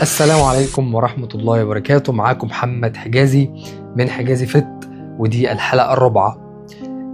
السلام عليكم ورحمة الله وبركاته. معاكم محمد حجازي من حجازي فت، ودي الحلقة الرابعة.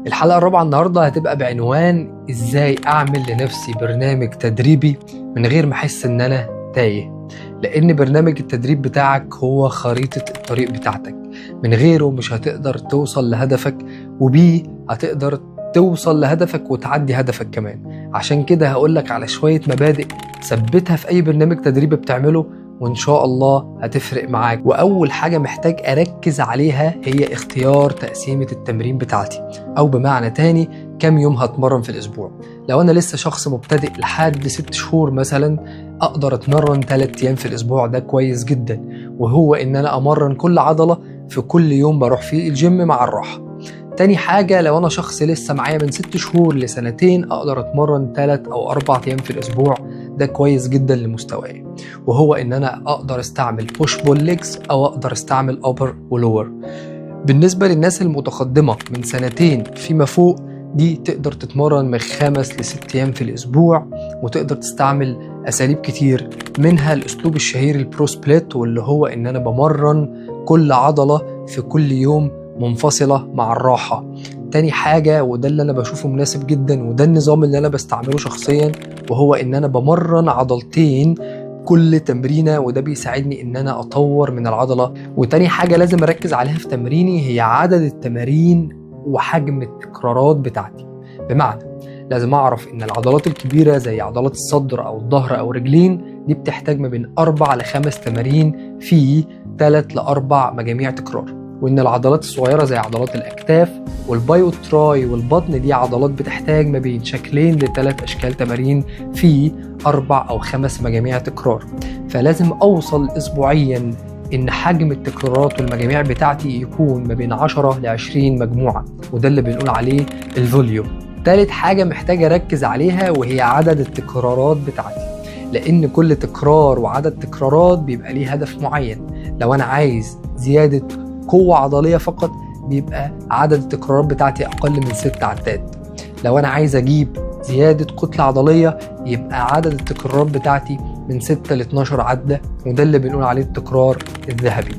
الحلقة الرابعة النهاردة هتبقى بعنوان ازاي اعمل لنفسي برنامج تدريبي من غير ما احس ان انا تايه، لان برنامج التدريب بتاعك هو خريطة الطريق بتاعتك. من غيره مش هتقدر توصل لهدفك، وبيه هتقدر توصل لهدفك وتعدي هدفك كمان. عشان كده هقولك على شوية مبادئ ثبتها في اي برنامج تدريبي بتعمله وإن شاء الله هتفرق معاك. وأول حاجة محتاج أركز عليها هي اختيار تقسيمة التمرين بتاعتي، أو بمعنى تاني كم يوم هتمرن في الأسبوع. لو أنا لسه شخص مبتدئ لحد 6 شهور مثلا، أقدر أتمرن 3 أيام في الأسبوع، ده كويس جدا. وهو إن أنا أمرن كل عضلة في كل يوم بروح فيه الجيم مع الراحة. تاني حاجة، لو أنا شخص لسه معايا من 6 شهور ل2 أقدر أتمرن 3 أو 4 أيام في الأسبوع، ده كويس جدا لمستواي. وهو إن أنا أقدر أستعمل بوش بول ليجز أو أقدر أستعمل أبر ولور. بالنسبة للناس المتقدمة من 2 فيما فوق، دي تقدر تتمرن من 5 ل6 أيام في الأسبوع، وتقدر تستعمل أساليب كتير، منها الأسلوب الشهير البرو سبليت، واللي هو إن أنا بمرن كل عضلة في كل يوم منفصلة مع الراحة. تاني حاجة، وده اللي أنا بشوفه مناسب جدا، وده النظام اللي أنا بستعمله شخصيا، وهو إن أنا بمرن عضلتين كل تمرينة، وده بيساعدني إن أنا أطور من العضلة. وتاني حاجة لازم أركز عليها في تمريني هي عدد التمارين وحجم التكرارات بتاعتي. بمعنى لازم أعرف إن العضلات الكبيرة زي عضلات الصدر أو الظهر أو الرجلين دي بتحتاج ما بين 4 ل5 تمارين في 3 ل4 مجاميع تكرار، وإن العضلات الصغيرة زي عضلات الأكتاف والبايو تراي والبطن دي عضلات بتحتاج ما بين 2 ل3 أشكال تمارين في 4 أو 5 مجاميع تكرار. فلازم أوصل أسبوعيا إن حجم التكرارات والمجاميع بتاعتي يكون ما بين 10 ل20 مجموعة، وده اللي بنقول عليه الفوليوم. ثالث حاجة محتاج أركز عليها وهي عدد التكرارات بتاعتي، لأن كل تكرار وعدد تكرارات بيبقى ليه هدف معين. لو أنا عايز زيادة قوة عضلية فقط، بيبقى عدد التكرارات بتاعتي أقل من 6 عدات. لو أنا عايز أجيب زيادة كتلة عضلية، يبقى عدد التكرارات بتاعتي من 6 ل 12 عدة، وده اللي بنقول عليه التكرار الذهبي.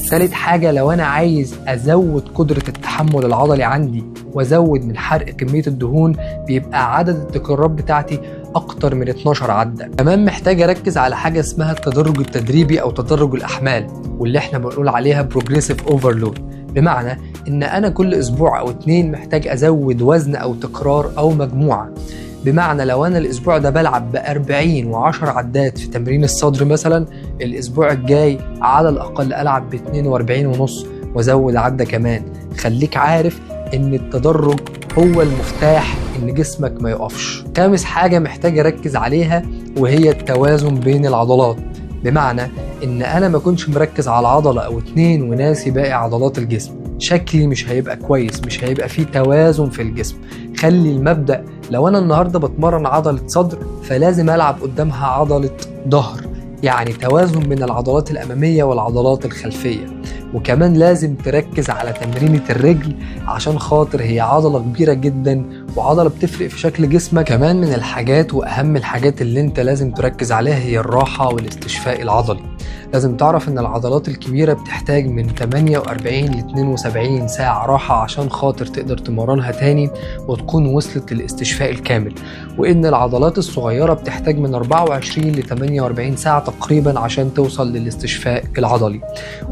ثالث حاجة، لو أنا عايز أزود قدرة التحمل العضلي عندي وأزود من حرق كمية الدهون، بيبقى عدد التكرارات بتاعتي أكتر من 12 عدة. كمان محتاج أركز على حاجة اسمها التدرج التدريبي أو تدرج الأحمال، واللي احنا بنقول عليها بروجريسيف اوفرلود. بمعنى إن أنا كل أسبوع أو 2 محتاج أزود وزن أو تكرار أو مجموعة. بمعنى لو أنا الأسبوع ده بلعب ب40 و10 عدات في تمرين الصدر مثلا، الأسبوع الجاي على الأقل ألعب ب42.5 وأزود عدة كمان. خليك عارف إن التدرج هو المفتاح إن جسمك ما يقفش. خامس حاجة محتاج أركز عليها وهي التوازن بين العضلات. بمعنى إن أنا ما كنتش مركز على عضلة أو 2 وناسي باقي عضلات الجسم، شكلي مش هيبقى كويس، مش هيبقى فيه توازن في الجسم. خلي المبدأ لو أنا النهاردة بتمرن عضلة صدر، فلازم ألعب قدامها عضلة ظهر، يعني توازن بين العضلات الأمامية والعضلات الخلفية. وكمان لازم تركز على تمرينة الرجل، عشان خاطر هي عضلة كبيرة جدا وعضلة بتفرق في شكل جسمك. كمان من الحاجات وأهم الحاجات اللي انت لازم تركز عليها هي الراحة والاستشفاء العضلي. لازم تعرف ان العضلات الكبيرة بتحتاج من 48 ل 72 ساعة راحة عشان خاطر تقدر تمرنها تاني وتكون وصلت للاستشفاء الكامل، وان العضلات الصغيرة بتحتاج من 24 ل 48 ساعة تقريبا عشان توصل للاستشفاء العضلي.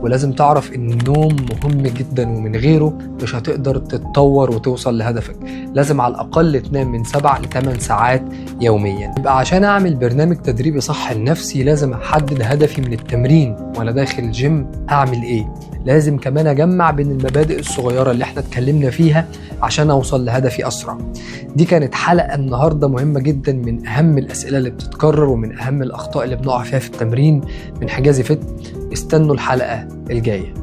ولازم تعرف ان النوم مهم جدا، ومن غيره مش هتقدر تتطور وتوصل لهدفك. لازم على الأقل تنام من 7 ل 8 ساعات يوميا. يبقى عشان أعمل برنامج تدريبي صح لنفسي، لازم أحدد هدفي من التمرين وأنا داخل الجيم أعمل إيه. لازم كمان أجمع بين المبادئ الصغيرة اللي احنا اتكلمنا فيها عشان أوصل لهدفي أسرع. دي كانت حلقة النهاردة مهمة جدا، من أهم الأسئلة اللي بتتكرر ومن أهم الأخطاء اللي بنقع فيها في التمرين. من حجازي فت، استنوا الحلقة الجاية.